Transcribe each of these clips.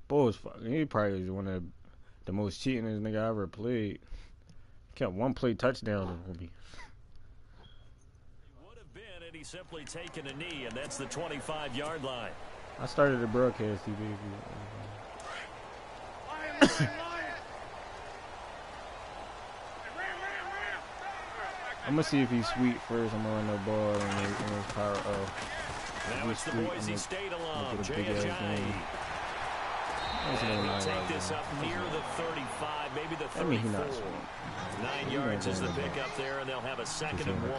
Bull was fucking. He probably was one of the most cheatingest nigga I ever played. Kept one play touchdown on me. Would have been, and he simply taken a knee, and that's the 25-yard line. I started the broadcast TV. I'm gonna see if he's sweet first. I'm gonna run the ball and his power. Now it's the Boise State alum, Jay take this up near the 35, maybe the 34. 9 yards is the pickup there, and they'll have a 2nd and 1.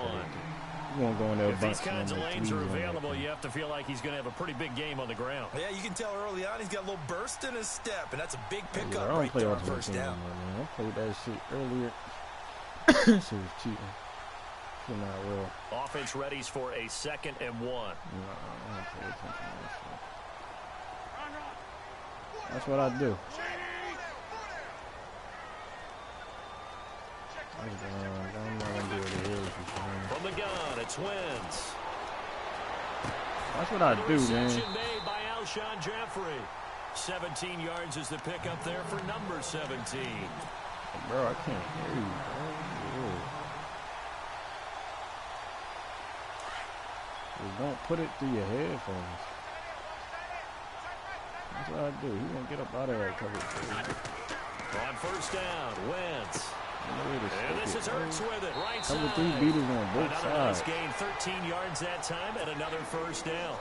You won't go in there. If these kinds of lanes are available, you have to feel like he's going to have a pretty big game on the ground. Yeah, you can tell early on he's got a little burst in his step, and that's a big pickup right there on first down. I played that shit earlier. Shit was cheating. Shit not real. Offense readies for a 2nd and 1. No, I don't pay attention to that shit. That's what I do. I'm not gonna do it here. From the gun, it's Wentz. That's what I do, man. Reception made by Alshon Jeffrey. 17 yards is the pickup there for number 17. Bro, I can't hear you, bro. Just don't put it through your headphones. That's what I do. He gonna get up out of that coverage. On first down, Wentz. And this is Hurts with it, right side. Number 3 beaters on both sides. Nice gain, 13 yards that time, and another first down.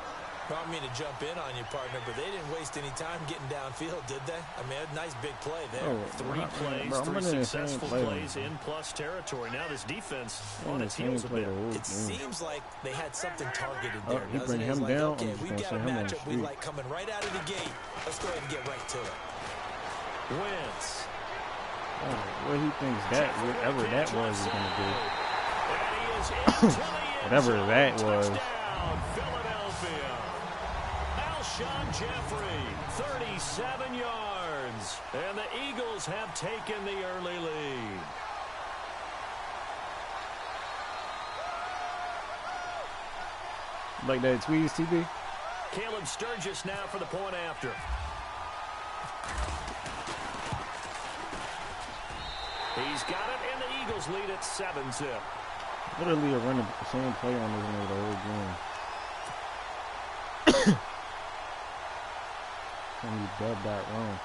I don't mean to jump in on you, partner, but they didn't waste any time getting downfield, did they? I mean, a nice big play there. Oh, 3 plays, 3 successful plays in plus territory. Now this defense on its heels a bit. It seems like they had something targeted there. You bring him down, okay, we've got a matchup we like coming right out of the gate. Let's go ahead and get right to it. Wentz. What he thinks that, whatever that was, is going to do. Whatever that was. Philadelphia. Alshon Jeffrey, 37 yards. And the Eagles have taken the early lead. Like that tweets, TV? Caleb Sturgis now for the point after. He's got it, and the Eagles lead at 7-zip. Literally a running the same play on this nigga the whole game. And he dubbed that wrong.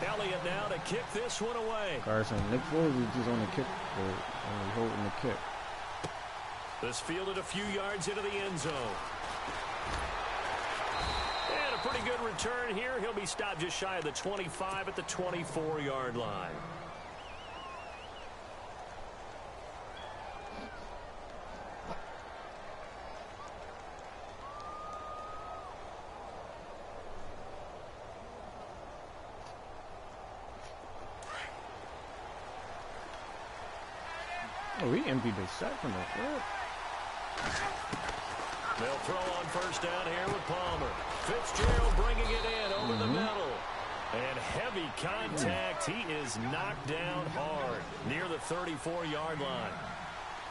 Elliott now to kick this one away. Carson, Nick Foles is just on the kick, only holding the kick. This fielded a few yards into the end zone. And a pretty good return here. He'll be stopped just shy of the 25 at the 24-yard line. Oh, he emptied the sack from the front. They'll throw on first down here with Palmer. Fitzgerald bringing it in over the middle. And heavy contact. He is knocked down hard near the 34-yard line.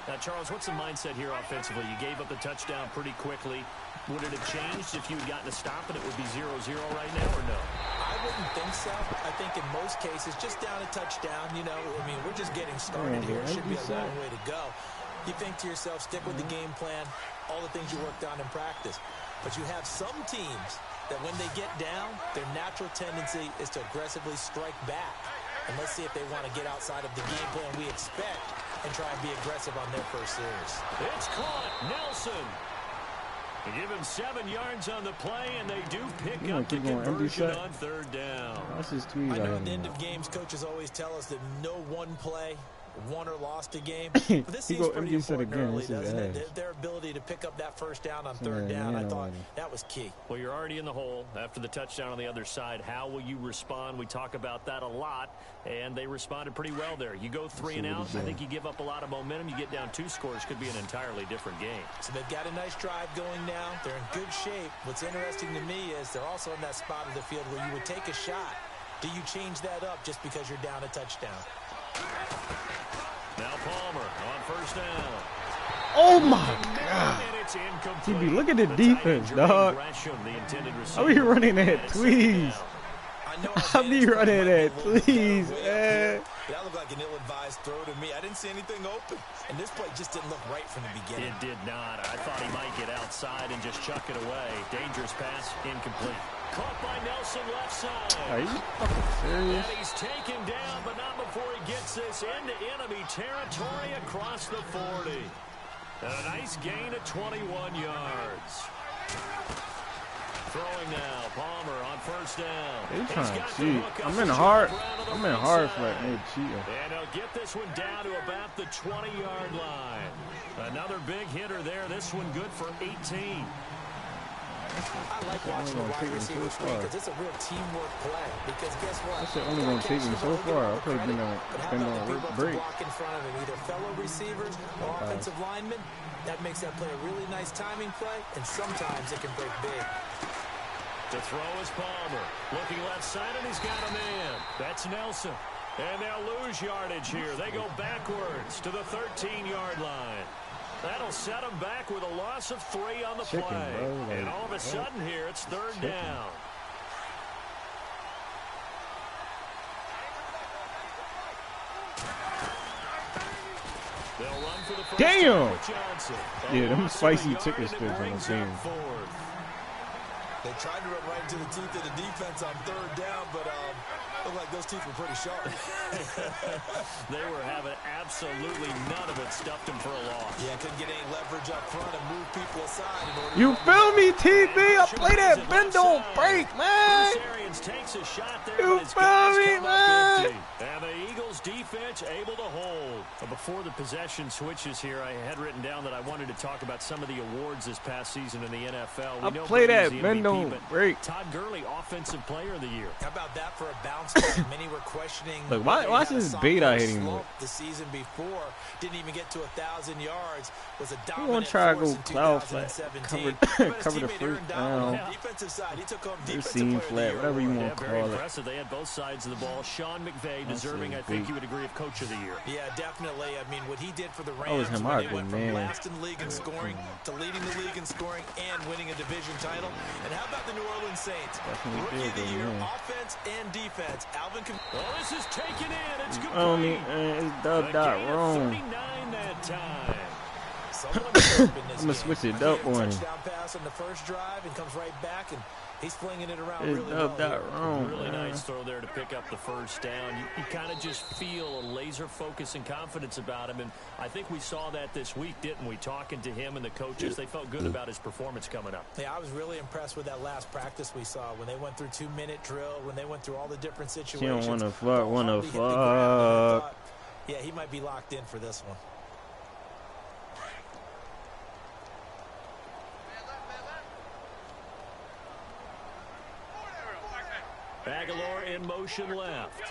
Now, Charles, what's the mindset here offensively? You gave up the touchdown pretty quickly. Would it have changed if you had gotten a stop and it would be 0-0 right now, or no? I wouldn't think so. I think in most cases, just down a touchdown, you know, I mean, we're just getting started here. It should be a long way to go. You think to yourself, stick with the game plan, all the things you worked on in practice. But you have some teams that when they get down, their natural tendency is to aggressively strike back. And let's see if they want to get outside of the game plan we expect and try and be aggressive on their first series. It's caught. Nelson. They give him 7 yards on the play, and they do pick up the conversion on third down. That's his tweet. I know at the end of games, coaches always tell us that no one play won or lost a game. But this seems pretty important early, doesn't it? Their ability to pick up that first down on third down, I thought that was key. Well, you're already in the hole after the touchdown on the other side. How will you respond? We talk about that a lot, and they responded pretty well there. You go 3 and out, I think you give up a lot of momentum. You get down 2 scores, could be an entirely different game. So they've got a nice drive going now. They're in good shape. What's interesting to me is they're also in that spot of the field where you would take a shot. Do you change that up just because you're down a touchdown? first down. Oh my God. TB, look at the defense, dog. I be running that, please. I be running that, please, man. That looked like an ill-advised throw to me. I didn't see anything open. And this play just didn't look right from the beginning. It did not. I thought he might get outside and just chuck it away. Dangerous pass, incomplete. Caught by Nelson left side. Are you fucking serious? And he's taken down, but not before he gets this into enemy territory across the 40. And a nice gain of 21 yards. Throwing now, Palmer on first down. They trying to cheat. I'm in hard flat. They're cheating. And he'll get this one down to about the 20-yard line. Another big hitter there. This one good for 18. I like watching the wide receivers because it's a real teamwork play. Because guess what? That's only going to take me so far. I'll probably been on a break. Block in front of him, either fellow receivers or offensive linemen. That makes that play a really nice timing play, and sometimes it can break big. To throw is Palmer. Looking left side, and he's got a man. That's Nelson. And they'll lose yardage here. They go backwards to the 13-yard line. That'll set them back with a loss of 3 on the play. And all of a sudden here, it's third down. They'll run for the first damn! with Johnson. Yeah, them spicy chicken strips on the team. They tried to run right into the teeth of the defense on third down, but looked like those teeth were pretty sharp. They were having absolutely none of it. Stuffed him for a loss. Yeah, couldn't get any leverage up front and move people aside. In order you feel me, TB? I play that bend don't break, man. Takes a shot there, you feel me, man? And the Eagles defense able to hold. But before the possession switches here, I had written down that I wanted to talk about some of the awards this past season in the NFL. I play that bend don't break. Todd Gurley, Offensive Player of the Year. How about that for a bounce back? Many were questioning. Look, watch this bait out hitting me. The season before didn't even get to 1,000 yards. Was a dominant. You want to try to go cloud flat, cover the first down. Defensive side, he took home defensive flat, whatever you want to call it. Impressive. They had both sides of the ball. Sean McVay deserving, I think you would agree, of Coach of the Year. Yeah, definitely. I mean, what he did for the Rams, him when they went from last in the league in scoring to leading the league in scoring and winning a division title. And how about the New Orleans Saints? Rookie of the year, offense and defense. Alvin. This is taken in. It's good. It's dubbed out wrong. That time. I'm gonna switch it up on him. Touchdown pass on the first drive and comes right back, and he's flinging it around it's really well. Wrong, really nice throw there to pick up the first down. You kind of just feel a laser focus and confidence about him, and I think we saw that this week, didn't we? Talking to him and the coaches, they felt good about his performance coming up. Yeah, I was really impressed with that last practice we saw when they went through 2-minute drill, when they went through all the different situations. You don't want to fuck. Yeah, he might be locked in for this one. Aguilar in motion left.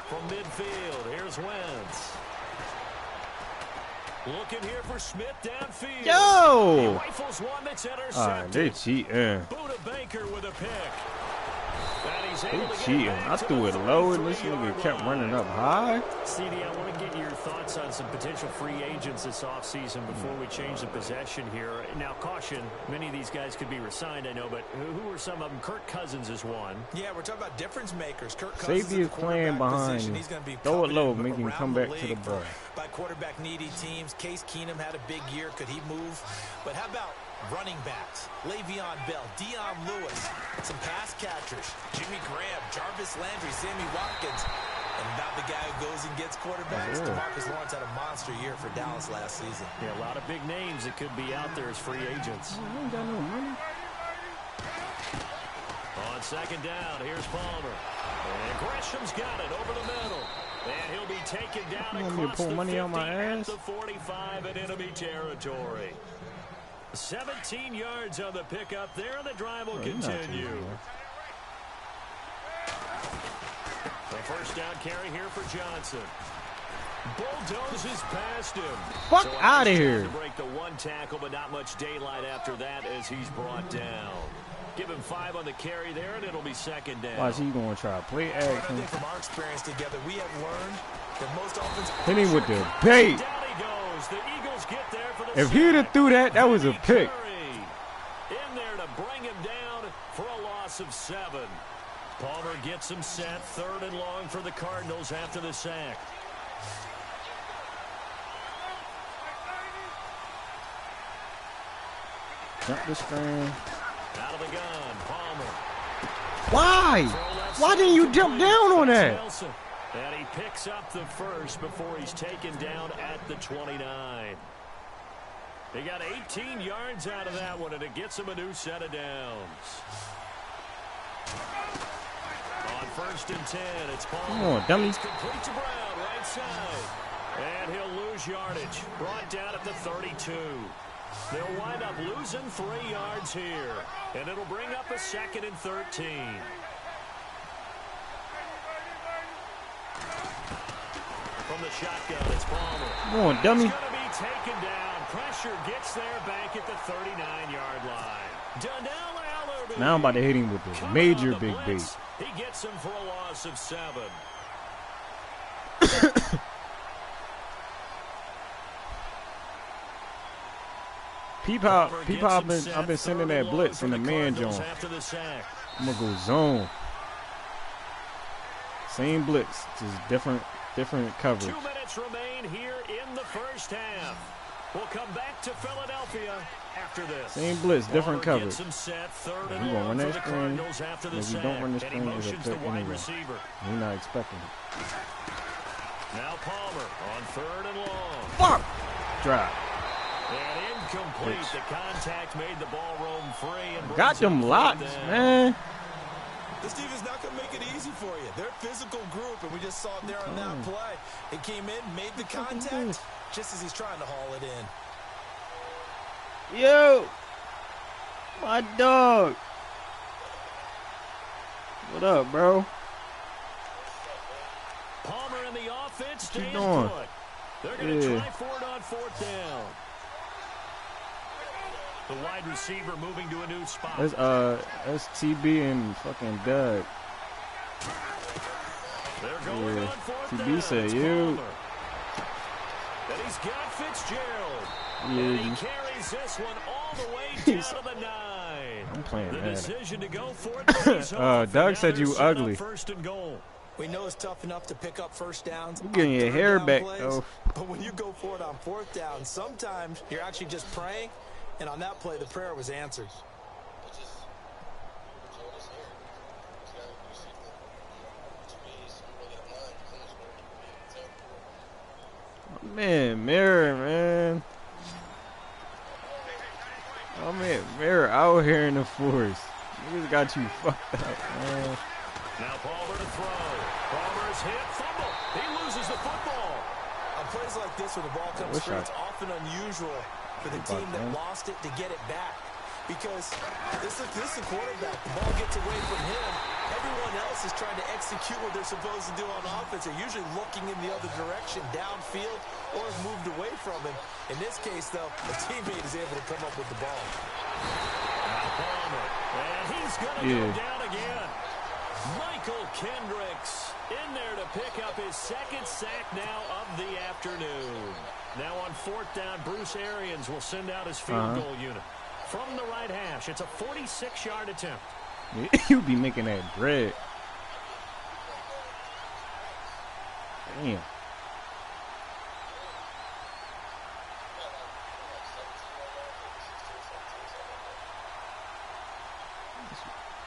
From midfield, here's Wentz. Looking here for Smith downfield. Yo! He rifles one that's intercepted. They cheating. Buda Baker with a pick. They cheating. I threw it low and this nigga kept running up high. CD, I want to get your thoughts on some potential free agents this offseason before we change the possession here. Now, caution, many of these guys could be resigned, I know, but who are some of them? Kirk Cousins is one. Yeah, we're talking about difference makers. Kirk Cousins safety is playing behind him. Throw it low, make him come back to the ball. By quarterback-needy teams, Case Keenum had a big year. Could he move? But how about running backs? Le'Veon Bell, Dion Lewis, some pass catchers, Jimmy Graham, Jarvis Landry, Sammy Watkins. And about the guy who goes and gets quarterbacks, DeMarcus Lawrence had a monster year for Dallas last season. Yeah, a lot of big names that could be out there as free agents. I ain't got no money. On second down, here's Palmer. And Gresham's got it over the middle. And he'll be taken down across the 50 at the 45 in enemy territory. 17 yards on the pickup there, and the drive will continue. The first down carry here for Johnson. Bulldozes past him. Fuck out of here. To break the one tackle, but not much daylight after that as he's brought down. Give him 5 on the carry there, and it'll be second down. Why is he going to try to play action? I think from our experience together, we have learned Hit him with the bait. If he'd have threw that, that was a pick. In there to bring him down for a loss of 7. Palmer gets him set. 3rd and long for the Cardinals after the sack. Jump the screen. Out of the gun, Palmer. Why? Why didn't you jump down on that? And he picks up the first before he's taken down at the 29. He got 18 yards out of that one, and it gets him a new set of downs. On 1st and 10, it's Palmer. Come on, dummy. It's complete to Brown, right side. And he'll lose yardage. Brought down at the 32. They'll wind up losing 3 yards here. And it'll bring up a 2nd and 13. From the shotgun, it's Palmer. Come on, dummy. He's going to be taken down. Pressure gets there back at the 39-yard line. Donnell Allerby. Now I'm about to hit him with the major big bait. He gets him for a loss of 7. Peep how I've been sending that blitz in the man zone. I'm gonna go zone. Same blitz, just different coverage. 2 minutes remain here in the first half. We'll come back to Philadelphia after this. Same blitz, different coverage. Set, We're gonna run that screen. If we don't run the screen, it's a pick anyway. We're not expecting it. Now Palmer on 3rd and long. Fuck! Drop. And incomplete. The contact made the ball roam free. And got them locked, man. This team is not going to make it easy for you. They're a physical group, and we just saw it there on that play. It came in, made the contact, just as he's trying to haul it in. Yo! My dog! What up, bro? Palmer in the offense. What you doing? They're going to try for it on 4th down. The wide receiver moving to a new spot. That's TB and fucking Doug. They're going on 4th TB down. said you. And he's got Fitzgerald. Yeah. And he carries this one all the way down to the 9. I'm playing the that. Decision to go for it. Doug said you ugly. 1st and goal. We know it's tough enough to pick up first downs. You're getting your hair back, though. But when you go for it on 4th down, sometimes you're actually just praying. And on that play, the prayer was answered. Man, Mirror, man. Oh, man, Mirror out here in the forest. Niggas got you fucked up, man. Now Palmer to throw. Palmer's hit, fumble. He loses the football. On plays like this where the ball comes free, it's often unusual for the team that lost it to get it back. Because this is a quarterback. The ball gets away from him. Everyone else is trying to execute what they're supposed to do on offense. They're usually looking in the other direction, downfield, or have moved away from him. In this case, though, a teammate is able to come up with the ball. Now Palmer. And he's going to go down again. Michael Kendricks in there to pick up his 2nd sack now of the afternoon. Now on 4th down, Bruce Arians will send out his field goal unit. From the right hash, it's a 46-yard attempt. You be making that bread. Damn.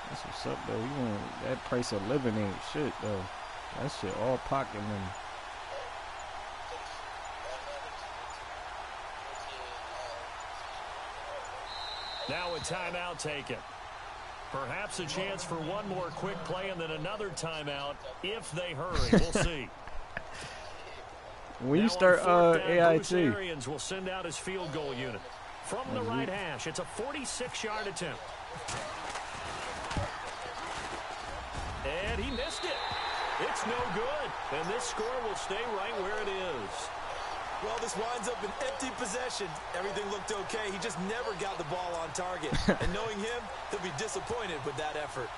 That's what's up, though. You want that price of living ain't shit, though. That shit all pocket money. Now a timeout taken. Perhaps a chance for one more quick play and then another timeout if they hurry. We'll see. When you start AIT, Bruce Arians will send out his field goal unit. From the right hash, it's a 46-yard attempt. And he missed it. It's no good. And this score will stay right where it is. Well, this winds up an empty possession. Everything looked okay. He just never got the ball on target. And knowing him, he'll be disappointed with that effort.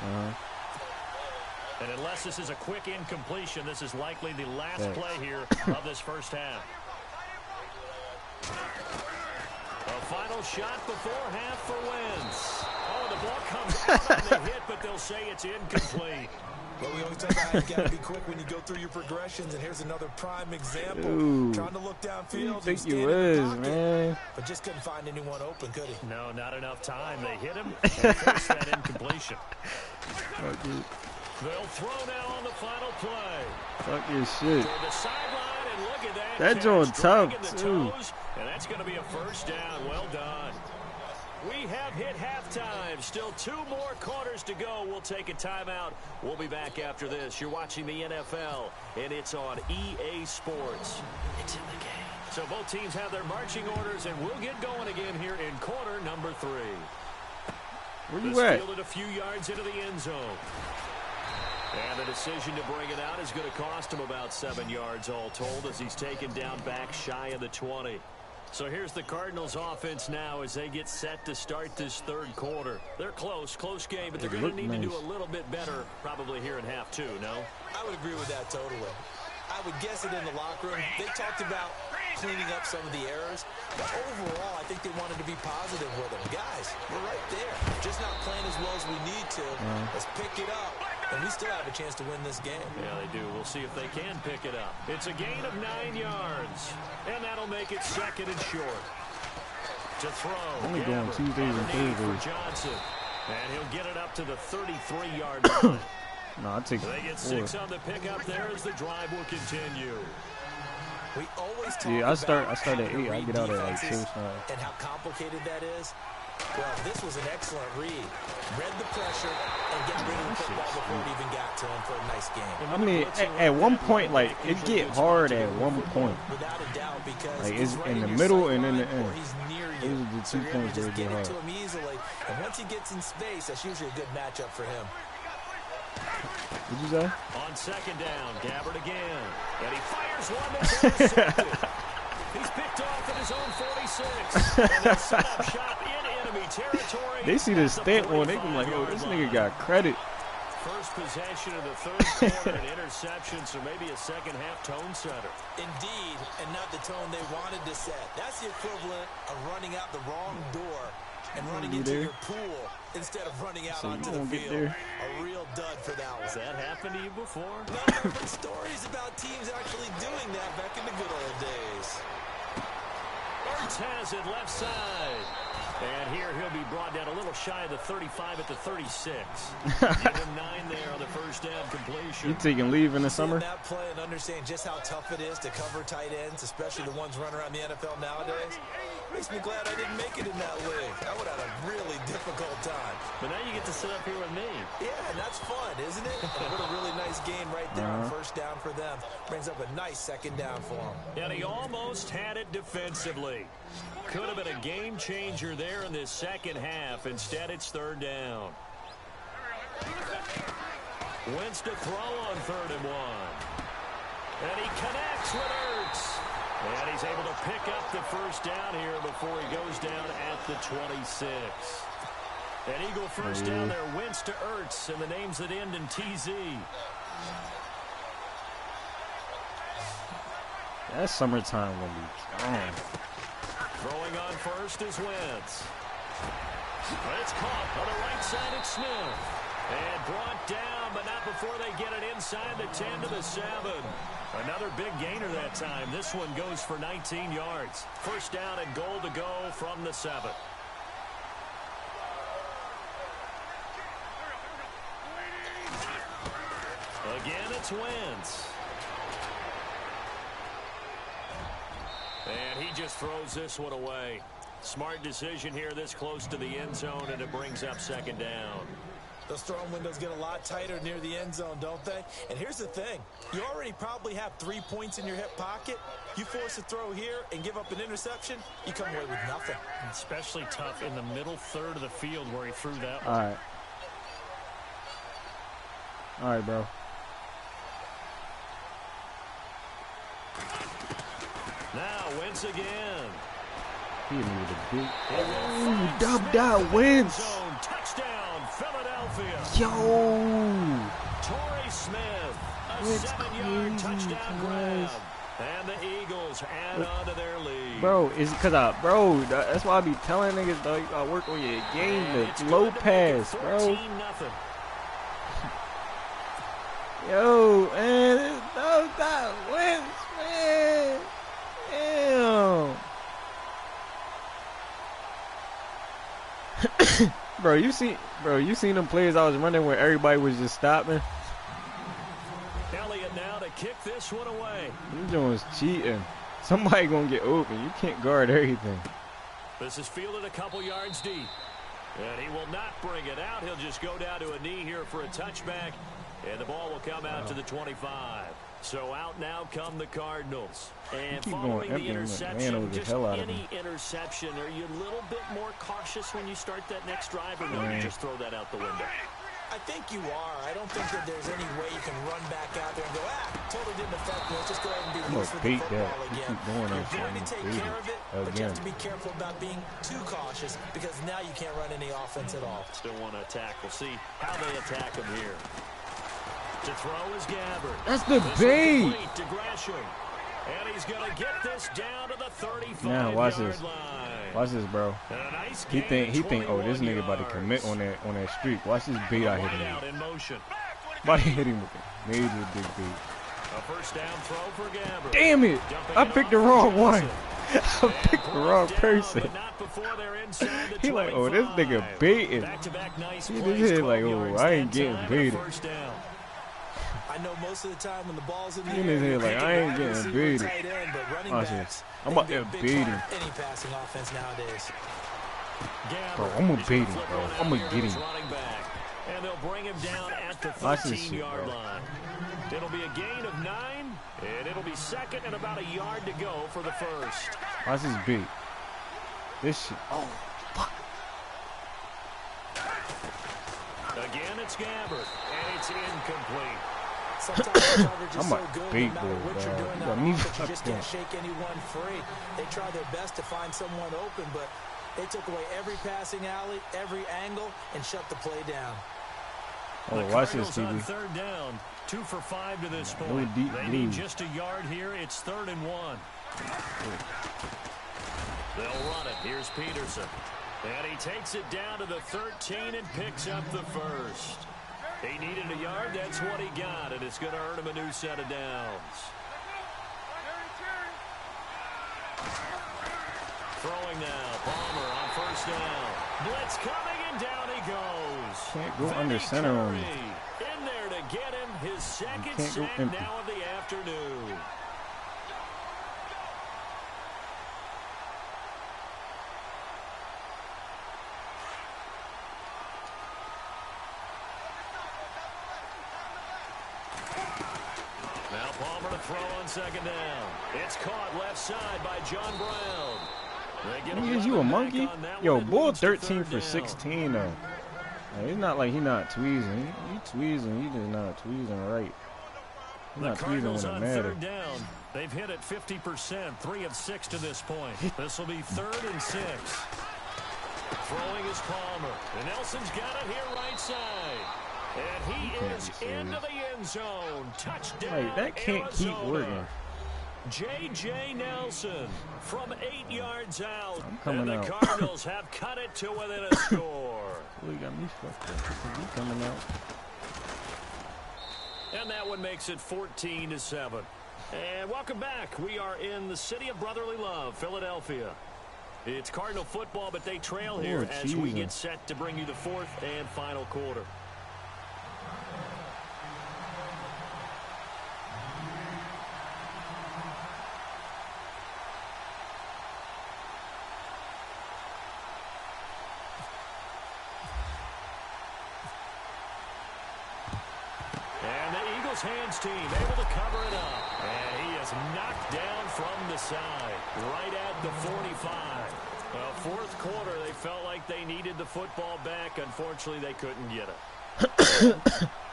And unless this is a quick incompletion, this is likely the last play here of this first half. A final shot before half for Wentz. Oh, the ball comes out on the hit, but they'll say it's incomplete. Well, we always talk about how you got to be quick when you go through your progressions, and here's another prime example. Dude, trying to look downfield. Think you is, man. But just couldn't find anyone open, could he? No, not enough time. They hit him and forced that incompletion. They'll throw now on the final play. Fuck your shit. To the sideline, and look at that. That joint tough, too. And that's going to be a first down. Well done. We have hit halftime. Still 2 more quarters to go. We'll take a timeout. We'll be back after this. You're watching the NFL, and it's on EA Sports. It's in the game. So both teams have their marching orders, and we'll get going again here in quarter number 3. Where you at? Fielded a few yards into the end zone. And the decision to bring it out is going to cost him about 7 yards all told as he's taken down back shy of the 20. So here's the Cardinals offense now as they get set to start this third quarter. They're close game, but they're going to need to do a little bit better probably here in half 2, no? I would agree with that totally. I would guess it in the locker room. They talked about cleaning up some of the errors, but overall, I think they wanted to be positive with them. Guys, we're right there. Just not playing as well as we need to. Let's pick it up, and we still have a chance to win this game. Yeah, they do. We'll see if they can pick it up. It's a gain of 9 yards, and that'll make it second and short. To throw, only going Tuesdays and Thursdays. Johnson, and he'll get it up to the 33-yard line. No, I'll take They get 6 on the pickup there as the drive will continue. We always talk I start about at 8. I get out at like 6. And how complicated that is. Well, this was an excellent read. Read the pressure and get rid of the football before it even got to him for a nice game. I mean, at one point, like, it get hard at one point. Without a doubt, because like, it's in the middle and in the end. He's near Those you. are the 2 points that get hard. To him easily, and once he gets in space, that's usually a good matchup for him. What'd you say? On second down, Gabbard again. And he fires one that's intercepted. He's picked off at his own 46. And they set up shop in enemy territory. They see the stat one, they can like, oh, this nigga got credit. First possession of the third quarter, an interception, so maybe a second-half tone setter. Indeed, and not the tone they wanted to set. That's the equivalent of running out the wrong door and running into your pool instead of running out onto the field. A real dud for that one. Has that happened to you before? No, but stories about teams actually doing that back in the good old days. Ertz has it left side. And here he'll be brought down a little shy of the 35 at the 36. Give him 9 there on the first down completion. You taking leave in the summer? That play and understand just how tough it is to cover tight ends, especially the ones running around the NFL nowadays. Makes me glad I didn't make it in that league. I would have had a really difficult time. But now you get to sit up here with me. Yeah, and that's fun, isn't it? And what a really nice game right there on first down for them. Brings up a nice second down for them. And he almost had it defensively. Could have been a game changer there in this second half. Instead, it's third down. Wentz to throw on 3rd and 1. And he connects with Ertz. And he's able to pick up the first down here before he goes down at the 26. An Eagle first down there. Wentz to Ertz, and the names that end in TZ. That summertime will be gone. Throwing on first is Wentz. It's caught on the right side at Smith. And brought down, but not before they get it inside the 10 to the 7. Another big gainer that time. This one goes for 19 yards. First down and goal to go from the 7. Again, it's Wentz. And he just throws this one away. Smart decision here this close to the end zone, and it brings up second down. Those throwing windows get a lot tighter near the end zone, don't they? And here's the thing. You already probably have 3 points in your hip pocket. You force a throw here and give up an interception, you come away with nothing. Especially tough in the middle third of the field where he threw that one. All right. All right, bro. Now Wentz again. He needed a big. Ooh, dubbed out Wentz. Touchdown, Philadelphia. Yo. Torrey Smith, a It's 7-yard crazy, touchdown grab. And the Eagles add on to their lead. Bro, it's because that's why I be telling niggas, though, you gotta work on your game, the low pass, bro. Yo, man, no, that wins, man. Damn. Bro, you seen them plays I was running where everybody was just stopping? Elliott now to kick this one away. You doing cheating. Somebody gonna get open. You can't guard everything. This is fielded a couple yards deep. And he will not bring it out. He'll just go down to a knee here for a touchback. And the ball will come out to the 25. So out now come the Cardinals. And following the interception, just any interception, are you a little bit more cautious when you start that next drive, or no, you just throw that out the window? I think you are. I don't think that there's any way you can run back out there and go, totally didn't affect me. Let's just go ahead and be loose with the football again. You're going to take care of it, but you have to be careful about being too cautious because now you can't run any offense at all. Still want to attack. We'll see how they attack him here. To throw is Gabbard. That's the bait. To Gresham. And he's going to get this down to the 35 now watch this. line. Watch this, bro. Nice he think, oh, this nigga about to commit on that streak. Watch this bait I hit him with. About to hit him with a major big bait. A first down throw for Gabbard. Damn it! I picked the wrong one. I picked the wrong person. He like, oh, this nigga baiting. He just hit like, oh, I ain't getting baited. I know most of the time when the ball's in the air, like, I ain't getting baited. Watch this. I'm about to bait him. Any passing offense nowadays. Bro, I'm gonna bait him, bro. I'm gonna get him. And they'll bring him down at the 13-yard line. It'll be a gain of 9, and it'll be second and about a yard to go for the first. Watch this beat. This shit. Oh, fuck. Again, it's Gabbard, and it's incomplete. Sometimes the coverage is so good, no matter what you're doing on offense, you just can't shake anyone free. They try their best to find someone open, but they took away every passing alley, every angle, and shut the play down. Oh, watch this, TV. On third down, 2 for 5 to this point. They need just a yard here. It's 3rd and 1. They'll run it. Here's Peterson. And he takes it down to the 13 and picks up the first. He needed a yard. That's what he got, and it's going to earn him a new set of downs. Throwing now. Palmer on first down. Blitz coming, and down he goes. Can't go under center on me. In there to get him his second sack now of the afternoon. Now Palmer to throw on second down. It's caught left side by John Brown. Is you a monkey? Yo, Bull 13 for 16 though. It's not like he not tweezing. He tweezing. He just not tweezing right. He's not tweezing when it matters. They've hit it 50%, 3 of 6 to this point. This will be 3rd and 6. Throwing is Palmer. And Nelson's got it here right side. And he is into the end zone. Touchdown, like, that can't Arizona. Keep working. J.J. Nelson from 8 yards out. I'm coming and the out. Cardinals have cut it to within a score. He got me fucked up. He coming out. And that one makes it 14-7. And welcome back. We are in the city of brotherly love, Philadelphia. It's Cardinal football, but they trail here as we get set to bring you the 4th and final quarter. Hands team able to cover it up, and he is knocked down from the side right at the 45. 4th quarter, they felt like they needed the football back. Unfortunately, they couldn't get it.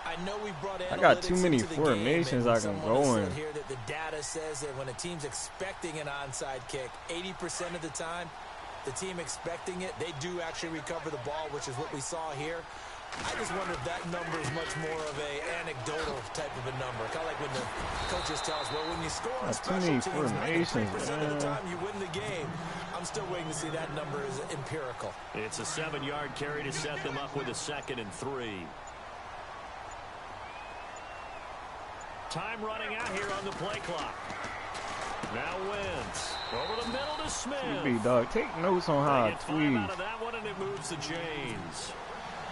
I know we brought I got too many formations I can go in. Here that the data says that when a team's expecting an onside kick, 80% of the time, the team expecting it, they do actually recover the ball, which is what we saw here. I just wonder if that number is much more of a anecdotal type of a number. Kind of like when the coaches tell us, well, when you score on special teams, 90% of the time you win the game. I'm still waiting to see that number is empirical. It's a 7-yard carry to set them up with a 2nd and 3. Time running out here on the play clock. Now Wentz over the middle to Smith. CB, dog, take notes on how I tweet. Out of that one, and it moves to James.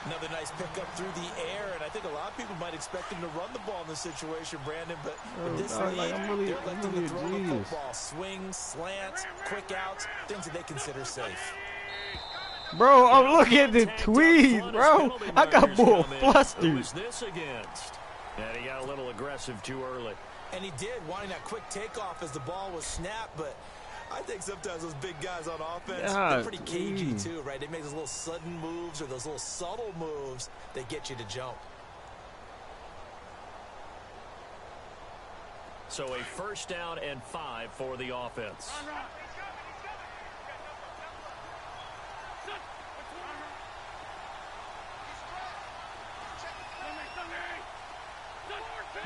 Another nice pickup through the air, and I think a lot of people might expect him to run the ball in this situation, Brandon. But with this league, they're electing to throw the football. Swings, slants, quick outs, things that they consider safe. Bro, I'm looking at the tweets, bro. I got bull flustered. Who was this against? And he got a little aggressive too early. And he did, wanting that quick takeoff as the ball was snapped, but I think sometimes those big guys on offense, they're pretty cagey too, right? They make those little sudden moves or those little subtle moves that get you to jump. So a 1st down and 5 for the offense.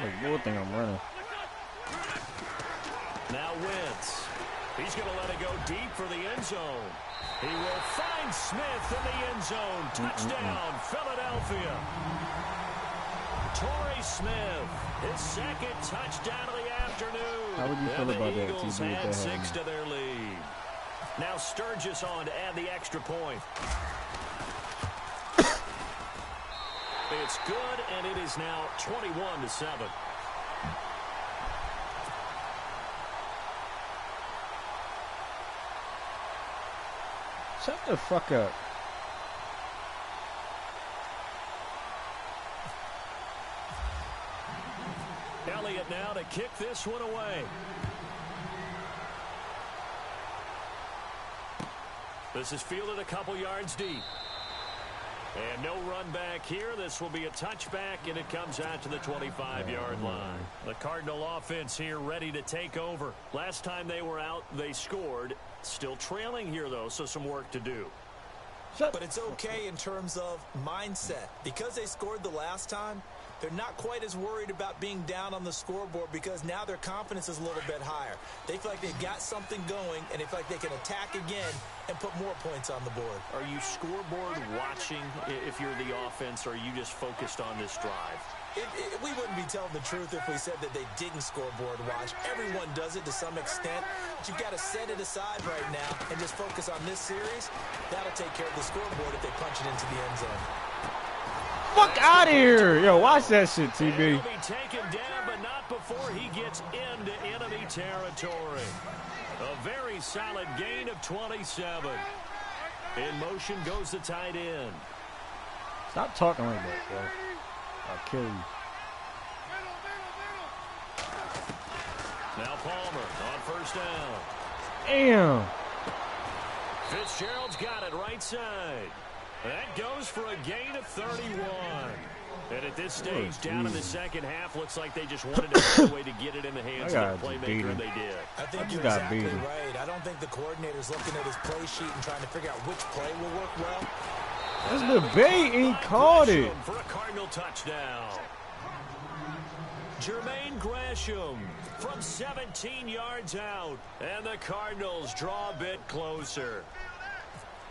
Like, bull thing I'm running. Now Wentz. He's going to let it go deep for the end zone. He will find Smith in the end zone. Touchdown, Philadelphia. Torrey Smith, his 2nd touchdown of the afternoon. How would you feel about that, Eagles had 6 to their lead. Now Sturgis on to add the extra point. It's good, and it is now 21-7. Shut the fuck up. Elliott now to kick this one away. This is fielded a couple yards deep. And no run back here. This will be a touchback, and it comes out to the 25-yard line. The Cardinal offense here ready to take over. Last time they were out, they scored. Still trailing here, though, so some work to do. But it's okay in terms of mindset. Because they scored the last time, they're not quite as worried about being down on the scoreboard because now their confidence is a little bit higher. They feel like they've got something going, and they feel like they can attack again and put more points on the board. Are you scoreboard watching if you're the offense, or are you just focused on this drive? We wouldn't be telling the truth if we said that they didn't scoreboard watch. Everyone does it to some extent. But you've got to set it aside right now and just focus on this series. That'll take care of the scoreboard if they punch it into the end zone. Fuck out of here. Yo, watch that shit, TB. He'll be taken down, but not before he gets into enemy territory. A very solid gain of 27. In motion goes the tight end. Stop talking like that, bro. I'll kill you. Now Palmer on 1st down. Damn. Fitzgerald's got it right side. That goes for a gain of 31. And at this stage, down in the second half, looks like they just wanted to find a way to get it in the hands of the playmaker, and they did. I think you're exactly right. I don't think the coordinator's looking at his play sheet and trying to figure out which play will work well. That's the bait. He caught it. For a Cardinal touchdown. Jermaine Gresham from 17 yards out. And the Cardinals draw a bit closer.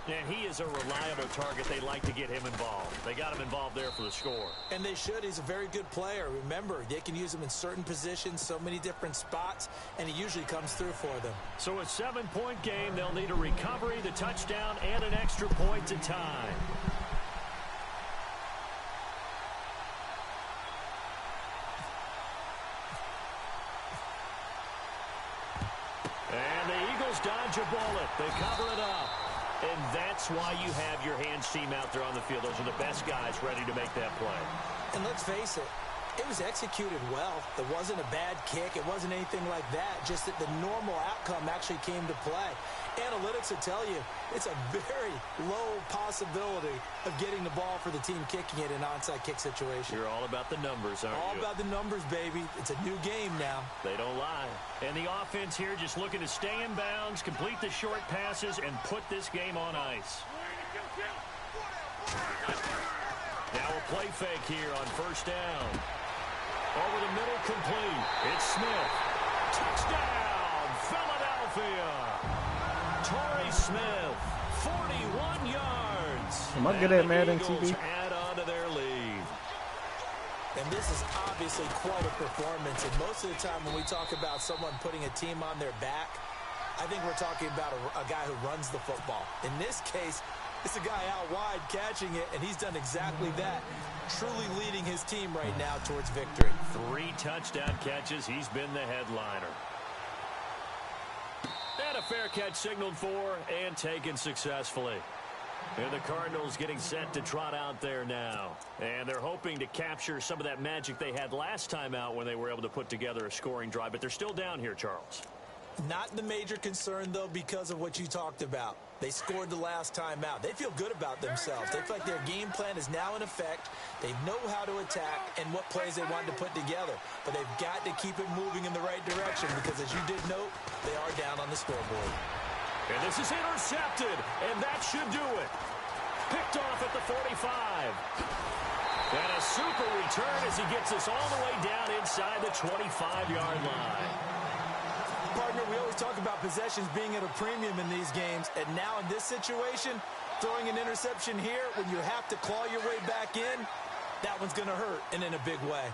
And he is a reliable target. They like to get him involved. They got him involved there for the score. And they should. He's a very good player. Remember, they can use him in certain positions, so many different spots, and he usually comes through for them. So a 7-point game. They'll need a recovery, the touchdown, and an extra point to tie. And the Eagles dodge a bullet. They cover it up. And that's why you have your hands team out there on the field. Those are the best guys ready to make that play. And let's face it, it was executed well. It wasn't a bad kick. It wasn't anything like that. Just that the normal outcome actually came to play. Analytics will tell you it's a very low possibility of getting the ball for the team kicking it in an onside kick situation. You're all about the numbers, aren't you? All about the numbers, baby. It's a new game now. They don't lie. And the offense here just looking to stay in bounds, complete the short passes, and put this game on ice. Now play fake here on first down. Over the middle, complete. It's Smith. Touchdown, Philadelphia. Torrey Smith, 41 yards. Am I good at Madden TV? Add on to their lead. And this is obviously quite a performance. And most of the time when we talk about someone putting a team on their back, I think we're talking about a guy who runs the football. In this case, it's a guy out wide catching it, and he's done exactly that, truly leading his team right now towards victory. 3 touchdown catches. He's been the headliner. And a fair catch signaled for and taken successfully. And the Cardinals getting set to trot out there now. And they're hoping to capture some of that magic they had last time out when they were able to put together a scoring drive. But they're still down here, Charles. Not the major concern, though, because of what you talked about. They scored the last time out. They feel good about themselves. They feel like their game plan is now in effect. They know how to attack and what plays they want to put together. But they've got to keep it moving in the right direction because, as you did note, they are down on the scoreboard. And this is intercepted, and that should do it. Picked off at the 45. And a super return as he gets us all the way down inside the 25-yard line. Partner, we always talk about possessions being at a premium in these games, and now in this situation, throwing an interception here when you have to claw your way back in, that one's going to hurt, and in a big way.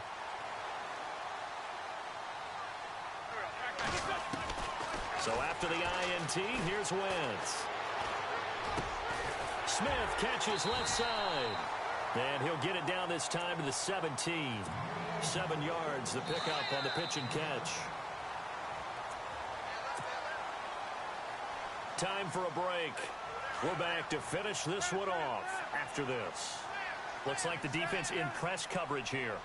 So after the INT, here's Wentz. Smith catches left side. And he'll get it down this time to the 17. 7 yards, the pickup on the pitch and catch. Time for a break. We're back to finish this one off after this. Looks like the defense in press coverage here.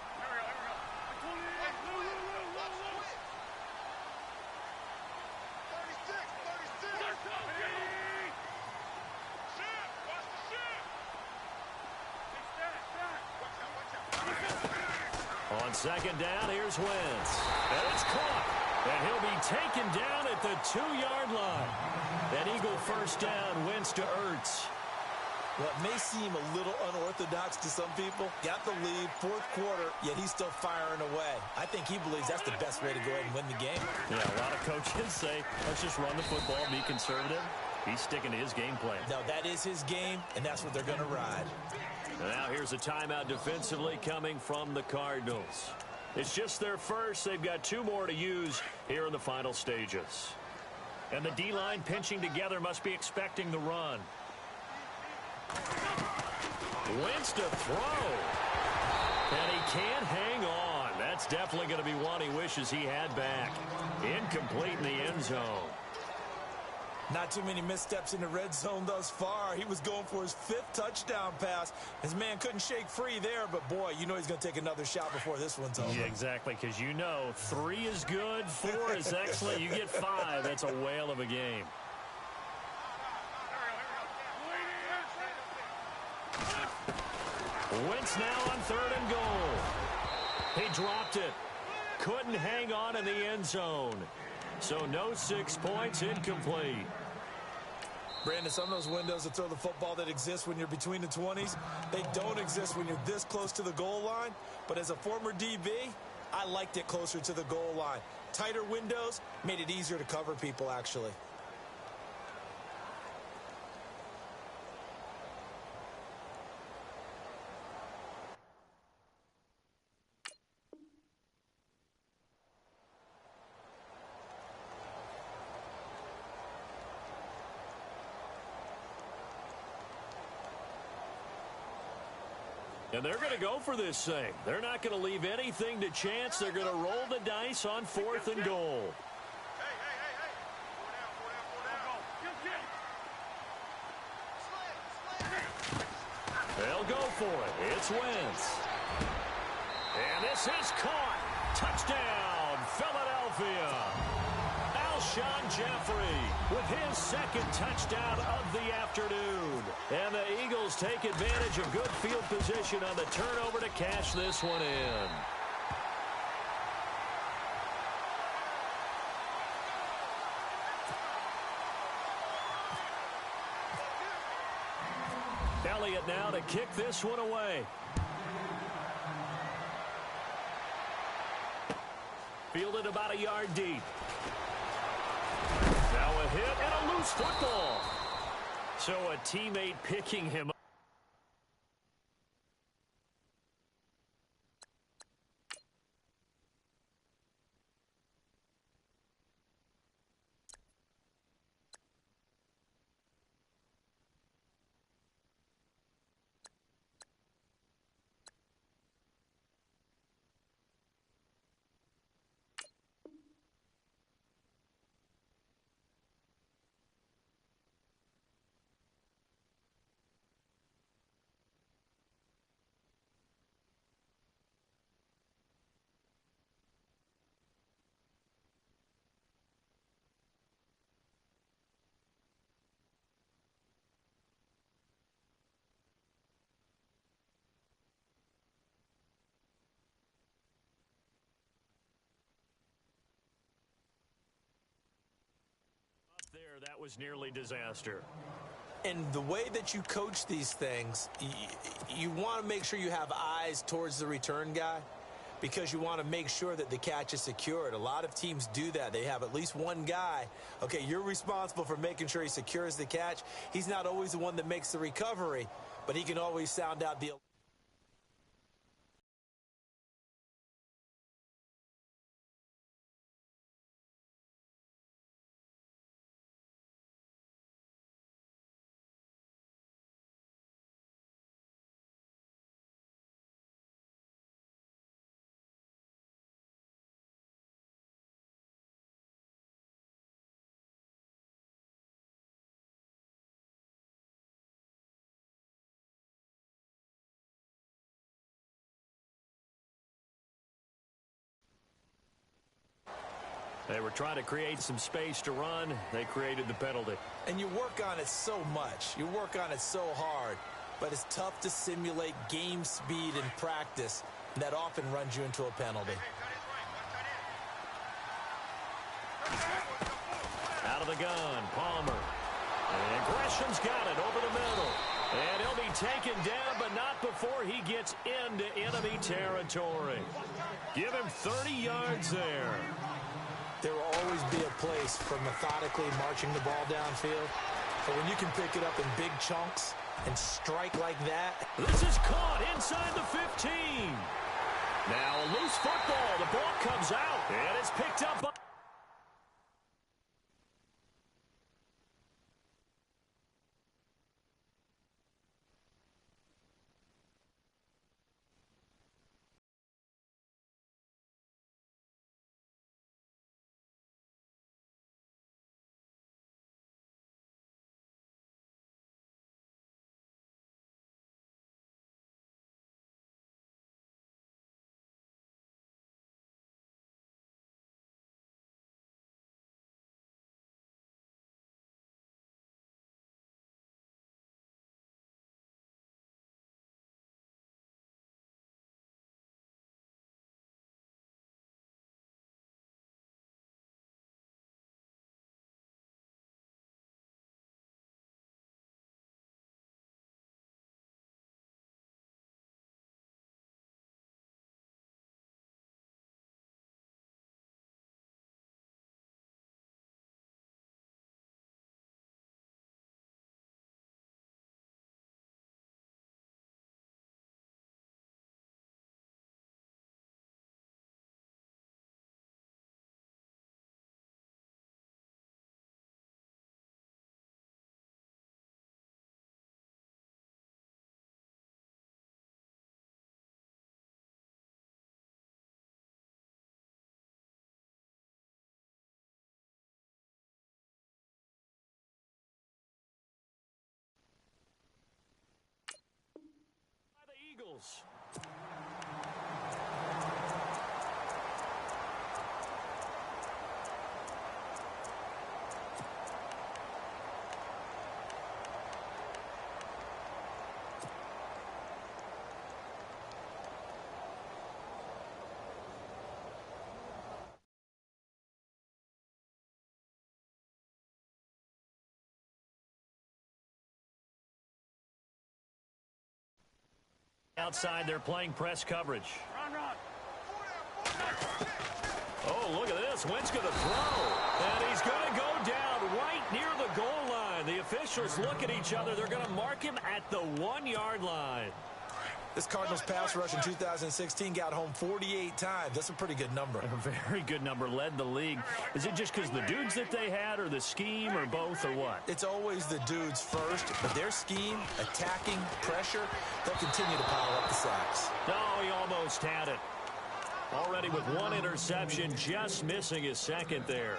On second down, here's Wentz. And it's caught. And he'll be taken down at the 2-yard line. That Eagle first down, Wentz to Ertz. What may seem a little unorthodox to some people, got the lead, 4th quarter, yet he's still firing away. I think he believes that's the best way to go ahead and win the game. Yeah, a lot of coaches say, let's just run the football, be conservative. He's sticking to his game plan. No, that is his game, and that's what they're going to ride. Now here's a timeout defensively coming from the Cardinals. It's just their first. They've got 2 more to use here in the final stages. And the D-line pinching together must be expecting the run. Wentz to throw. And he can't hang on. That's definitely going to be one he wishes he had back. Incomplete in the end zone. Not too many missteps in the red zone thus far. He was going for his 5th touchdown pass. His man couldn't shake free there, but boy, you know he's going to take another shot before this one's over. Yeah, exactly, because you know 3 is good, 4 is excellent. You get 5, that's a whale of a game. Wentz now on 3rd and goal. He dropped it. Couldn't hang on in the end zone. So no 6 points, incomplete. Brandon, some of those windows to throw the football that exist when you're between the 20s, they don't exist when you're this close to the goal line. But as a former DB, I liked it closer to the goal line. Tighter windows made it easier to cover people, actually. And they're going to go for this thing. They're not going to leave anything to chance. They're going to roll the dice on 4th and goal. They'll go for it. It's Wentz. And this is caught. Touchdown, Philadelphia. Alshon Jeffrey with his 2nd touchdown of the afternoon. And the Eagles take advantage of good field position on the turnover to cash this one in. Elliott now to kick this one away. Fielded about a yard deep. Now a hit and a loose football. So a teammate picking him up. There, that was nearly disaster. And the way that you coach these things, you want to make sure you have eyes towards the return guy because you want to make sure that the catch is secured. A lot of teams do that. They have at least one guy. Okay, you're responsible for making sure he secures the catch. He's not always the one that makes the recovery, but he can always sound out the... They were trying to create some space to run. They created the penalty. And you work on it so much. You work on it so hard. But it's tough to simulate game speed in practice. That often runs you into a penalty. Out of the gun, Palmer. And Gresham's got it over the middle. And he'll be taken down, but not before he gets into enemy territory. Give him 30 yards there. There will always be a place for methodically marching the ball downfield. But when you can pick it up in big chunks and strike like that. This is caught inside the 15. Now a loose football. The ball comes out, and it's picked up by... Eagles. Outside, they're playing press coverage. Oh, look at this. Wentz going to throw. And he's going to go down right near the goal line. The officials look at each other. They're going to mark him at the 1-yard line. This Cardinals pass rush in 2016 got home 48 times. That's a pretty good number. A very good number. Led the league. Is it just because the dudes that they had, or the scheme, or both, or what? It's always the dudes first, but their scheme, attacking, pressure, they'll continue to pile up the sacks. Oh, he almost had it. Already with one interception, just missing his second there.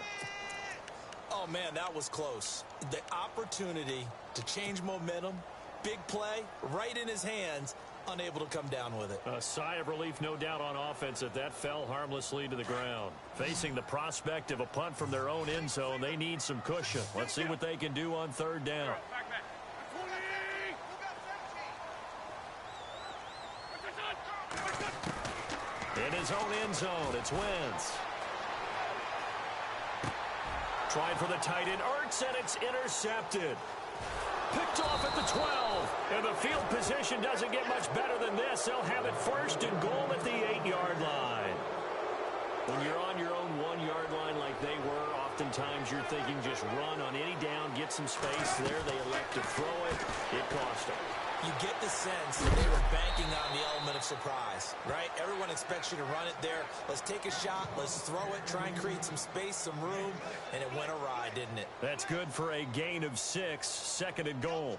Oh, man, that was close. The opportunity to change momentum, big play, right in his hands, unable to come down with it. A sigh of relief, no doubt, on offense that fell harmlessly to the ground. Facing the prospect of a punt from their own end zone, they need some cushion. Let's see what they can do on third down. In his own end zone, it's Wentz. Tried for the tight end, Ertz, and it's intercepted. Picked off at the 12. And the field position doesn't get much better than this. They'll have it first and goal at the 8-yard line. When you're on your own 1-yard line like they were, oftentimes you're thinking just run on any down, get some space. There they elect to throw it. It cost them. You get the sense that they were banking on the element of surprise, right? Everyone expects you to run it there. Let's take a shot. Let's throw it. Try and create some space, some room. And it went awry, didn't it? That's good for a gain of 6. Second and goal.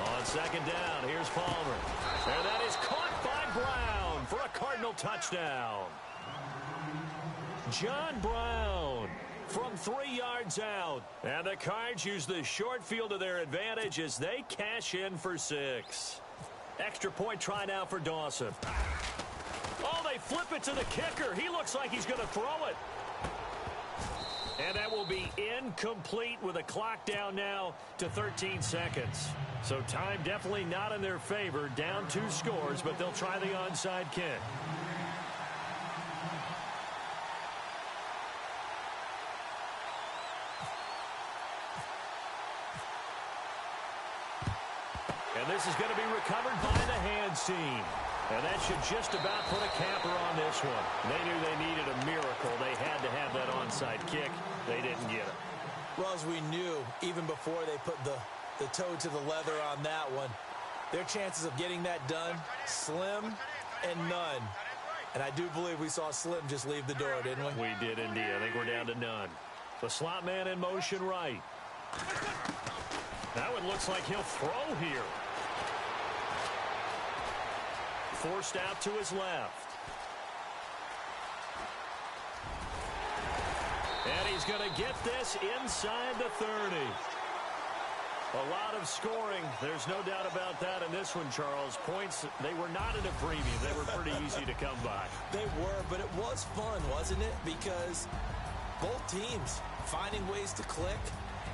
On second down, here's Palmer. And that is caught by Brown for a Cardinal touchdown. John Brown from 3 yards out. And the Cards use the short field to their advantage as they cash in for 6. Extra point try now for Dawson. Oh, they flip it to the kicker. He looks like he's going to throw it. And that will be incomplete with a clock down now to 13 seconds. So time definitely not in their favor. Down 2 scores, but they'll try the onside kick. And this is going to be recovered by the hands team. And that should just about put a capper on this one. They knew they needed a miracle. They had to have that onside kick. They didn't get it. Well, as we knew, even before they put the toe to the leather on that one, their chances of getting that done, slim and none. And I do believe we saw Slim just leave the door, didn't we? We did indeed. I think we're down to none. The slot man in motion right. That one looks like he'll throw here. Forced out to his left. And he's going to get this inside the 30. A lot of scoring. There's no doubt about that in this one, Charles. Points, they were not at a premium. They were pretty easy to come by. They were, but it was fun, wasn't it? Because both teams finding ways to click.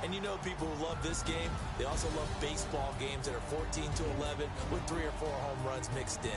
And you know people who love this game, they also love baseball games that are 14-11 with 3 or 4 home runs mixed in.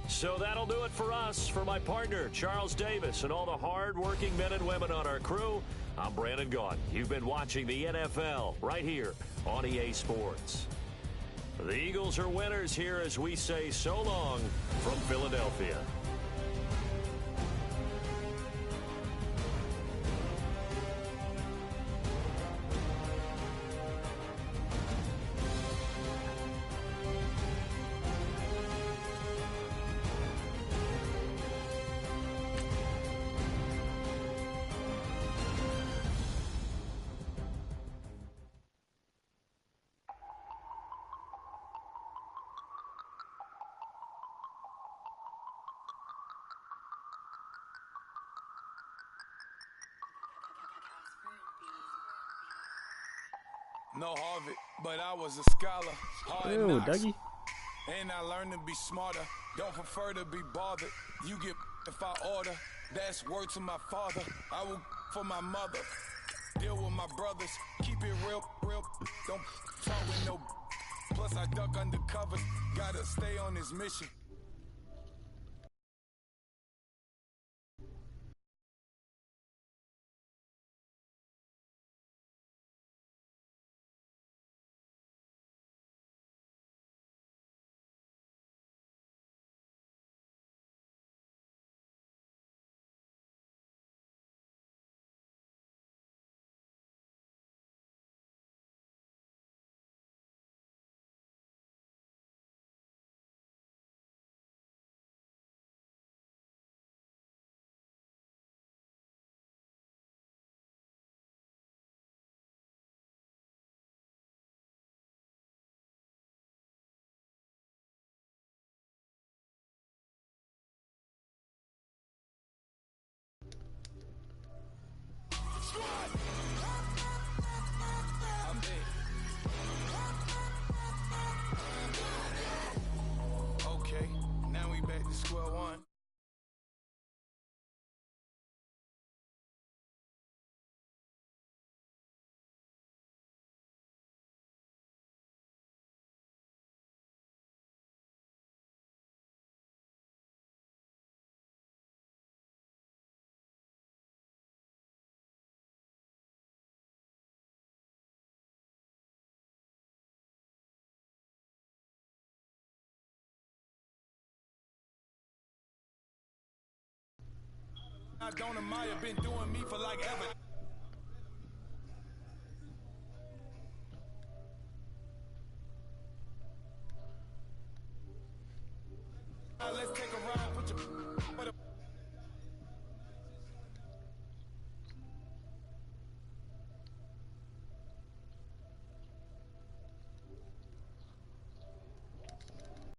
So that'll do it for us. For my partner, Charles Davis, and all the hard-working men and women on our crew, I'm Brandon Gaudin. You've been watching the NFL right here on EA Sports. The Eagles are winners here as we say so long from Philadelphia. No Harvard, but I was a scholar. Hard Ew, knocks. Dougie. And I learned to be smarter. Don't prefer to be bothered. You get if I order. That's word to my father. I will for my mother. Deal with my brothers. Keep it real. Don't talk with no. Plus I duck undercovers. Gotta stay on this mission. Okay, now we back to square one. I don't admire, been doing me for like ever. Let's take a ride, put your